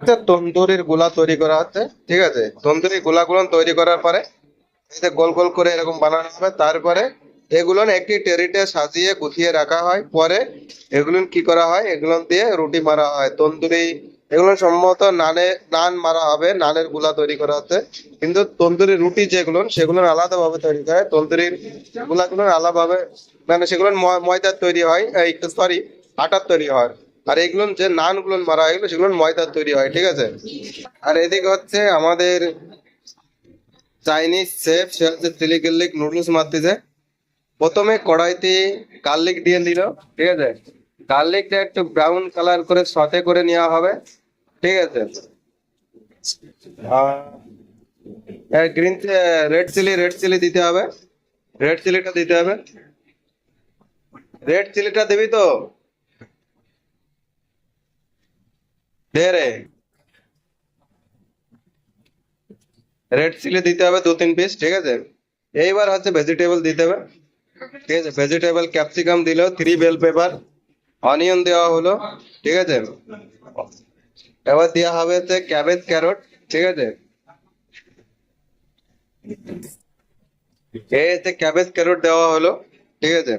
তন্দুরির গোলা তৈরি করা হচ্ছে। ঠিক আছে, তন্দুরি গোলাগুলো তৈরি করার পরে এতে গোল গোল করে এরকম বানানো হবে। তারপরে এগুলো একটি টেরিতে সাজিয়ে গুছিয়ে রাখা হয়। পরে এগুলো কি করা হয়, এগুলো দিয়ে রুটি মারা হয় তন্দুরি। এগুলো সম্ভবত নান মারা হবে, নানের গুলা তৈরি করা হচ্ছে। কিন্তু তন্দুরি রুটি যেগুলো সেগুলো আলাদা ভাবে তৈরি করে, তন্দুরির গুলাগুলো আলাদা ভাবে, মানে সেগুলো ময়দার তৈরি হয়, এই সরি আটার তৈরি হয়। আর এগুলো যে নান গুলো মারা হয় এগুলো সেগুলো ময়দার তৈরি হয়। ঠিক আছে। আর এদিকে হচ্ছে আমাদের চাইনিজ শেফ, সে হচ্ছে চিলি গার্লিক নুডলস মারতেছে। প্রথমে কড়াইতে গার্লিক দিয়ে দিল। ঠিক আছে, গার্লিকটা একটু ব্রাউন কালার করে সতে করে নেওয়া হবে। ঠিক আছে। আর গ্রিন রেড চিলি দিতে হবে। রেড চিলিটা দিতে হবে। রেড চিলিটা দিবি তো? দে রে। রেড চিলি দিতে হবে 2-3 পিস। ঠিক আছে। এইবার হচ্ছে ভেজিটেবল দিতে হবে। ঠিক আছে, ভেজিটেবল ক্যাপসিকাম দিল, 3 বেল পেপার, অনিয়ন দেওয়া হলো। ঠিক আছে। এবার দেওয়া হবে হচ্ছে ক্যাবেজ ক্যারট। ঠিক আছে, এই হচ্ছে ক্যাবেজ ক্যারট দেওয়া হলো। ঠিক আছে।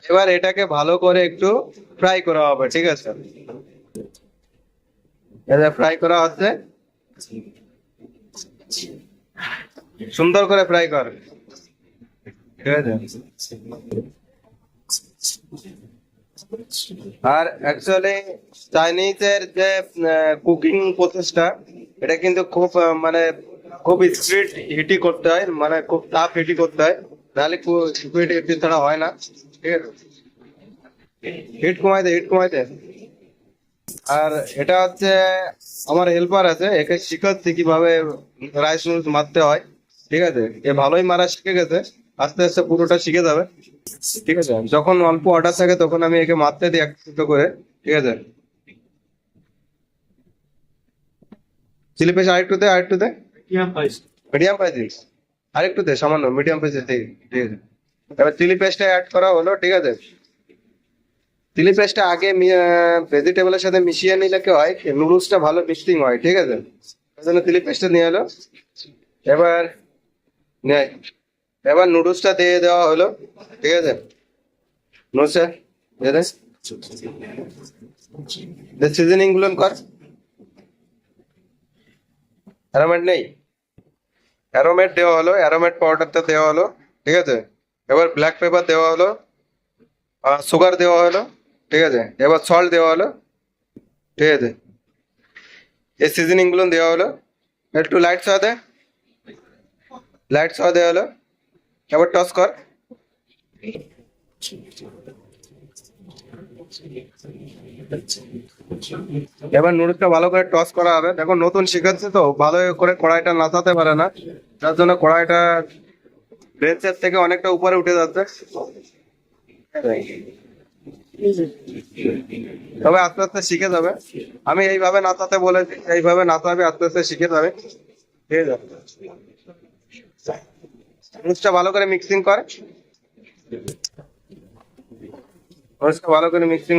এবার এটাকে ভালো করে একটু ফ্রাই করা হবে। ঠিক আছে, এটা ফ্রাই করা হচ্ছে, সুন্দর করে ফ্রাই কর। ঠিক আছে। আর অ্যাকচুয়ালি চাইনিজের যে কুকিং প্রসেসটা, এটা কিন্তু খুব মানে খুব স্পিড হিটই করতে হয়, মানে খুব টাফ হিটই করতে হয়, নাহলে স্পিড হিট ছাড়া হয় না। ঠিক আছে, হিট কমাই দে, হিট কমাই দে। আর এটা হচ্ছে আমার হেল্পার আছে, একে শিখাচ্ছি কিভাবে রাইস নুডলস মারতে হয়। ঠিক আছে, এ ভালোই মারা শিখে গেছে, আস্তে আস্তে পুরোটা শিখে যাবে। ঠিক আছে, যখন অল্প অর্ডার থাকে তখন আমি একে মারতে দিই এক দুটো করে। ঠিক আছে, চিলি পেস্ট আরেকটু দে, আরেকটু দে। মিডিয়াম পাইছিস? আরেকটু দে, সামান্য মিডিয়াম পাইছিস দে। ঠিক আছে, এবার চিলি পেস্টটা অ্যাড করা হলো। ঠিক আছে, চিলি পেস্টটা আগে ভেজিটেবলের সাথে মিশিয়ে নিলে কি হয়, নুডলসটা ভালো মিক্সিং হয়। ঠিক আছে, ওই জন্য চিলি পেস্টটা নিয়ে এলো। এবার নে, এবার নুডলসটা দিয়ে দেওয়া হলো। ঠিক আছে, নুডলসটা দিয়ে দে, সিজনিং গুলো কর। অ্যারোমেট নেই? অ্যারোমেট দেওয়া হলো, অ্যারোমেট পাউডারটা দেওয়া হলো। ঠিক আছে, এবার ব্ল্যাক পেপার দেওয়া হলো, সুগার দেওয়া হলো। ঠিক আছে, এবার সল্ট দেওয়া হলো। ঠিক আছে, এই সিজনিং গুলো দেওয়া হলো। একটু লাইট সয়া দে, লাইট সয়া দেওয়া হলো। এবার টস কর। এবার নুডলসটা ভালো করে টস করা হবে। দেখো নতুন শিখাচ্ছে তো, ভালো করে কড়াইটা নাচাতে পারে না, যার জন্য কড়াইটা বেঞ্চের থেকে অনেকটা উপরে উঠে যাচ্ছে। তবে আস্তে আস্তে শিখে যাবে। আমি এইভাবে নাচাতে বলেছি, এইভাবে নাচাবে, আস্তে আস্তে শিখে যাবে। ঠিক আছে, নুডলসটা ভালো করে মিক্সিং কর। নুডলসটা ভালো করে মিক্সিং।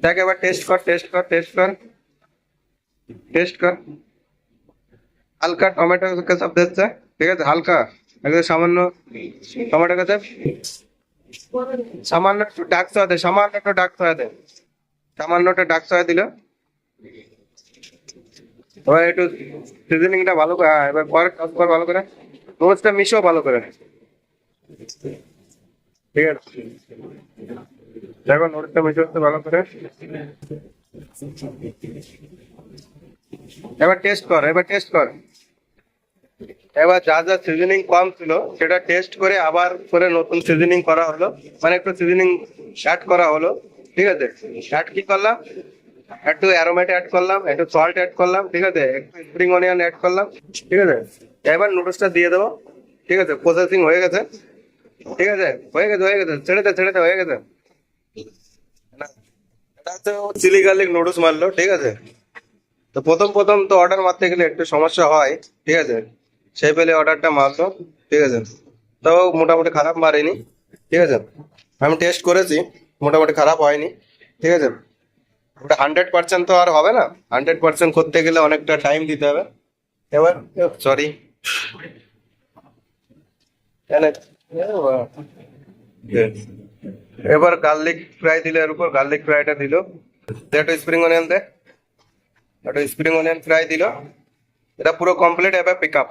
দেখ, এবার টেস্ট কর, টেস্ট কর, টেস্ট কর, টেস্ট কর। হালকা টমেটো কেচাপ দিচ্ছে। ঠিক আছে, হালকা একদম সামান্য টমেটো কেচাপ, সামান্য একটু ডাক সয়া দে, সামান্য একটু ডাক সয়া দে, সামান্য একটু ডাক সয়া দিল। এবার একটু সিজনিংটা ভালো করে, হ্যাঁ, এবার কর, কাজ কর ভালো করে, রোজটা মিশো ভালো করে। ঠিক আছে, দেখো নোটটা মিশে হচ্ছে ভালো করে। এবার টেস্ট কর, এবার টেস্ট কর। এবার যা যা সিজনিং কম ছিল সেটা টেস্ট করে আবার করে নতুন সিজনিং করা হলো, মানে একটু সিজনিং অ্যাড করা হলো। ঠিক আছে, অ্যাড কি করলাম, একটু অ্যারোমেট অ্যাড করলাম, একটু সল্ট অ্যাড করলাম। ঠিক আছে, একটু স্প্রিং অনিয়ন অ্যাড করলাম। ঠিক আছে, এবার নুডলসটা দিয়ে দেবো। ঠিক আছে, প্রসেসিং হয়ে গেছে। ঠিক আছে, হয়ে গেছে, হয়ে গেছে, ছেড়ে দে, ছেড়ে দে, হয়ে গেছে। এটা হচ্ছে চিলি গার্লিক নুডলস মারলো। ঠিক আছে, তো প্রথম প্রথম তো অর্ডার মারতে গেলে একটু সমস্যা হয়। ঠিক আছে, সেই পেলে অর্ডারটা মারলো। ঠিক আছে, তো মোটামুটি খারাপ মারেনি। ঠিক আছে, আমি টেস্ট করেছি, মোটামুটি খারাপ হয়নি। ঠিক আছে, ওটা 100% তো আর হবে না, 100% করতে গেলে অনেকটা টাইম দিতে হবে। এবার সরি, এবার গার্লিক ফ্রাই দিলে, এর উপর গার্লিক ফ্রাইটা দিল, একটু স্প্রিং অনিয়ন দে, একটু স্প্রিং অনিয়ন ফ্রাই দিল। এটা পুরো কমপ্লিট এবার পিক আপ।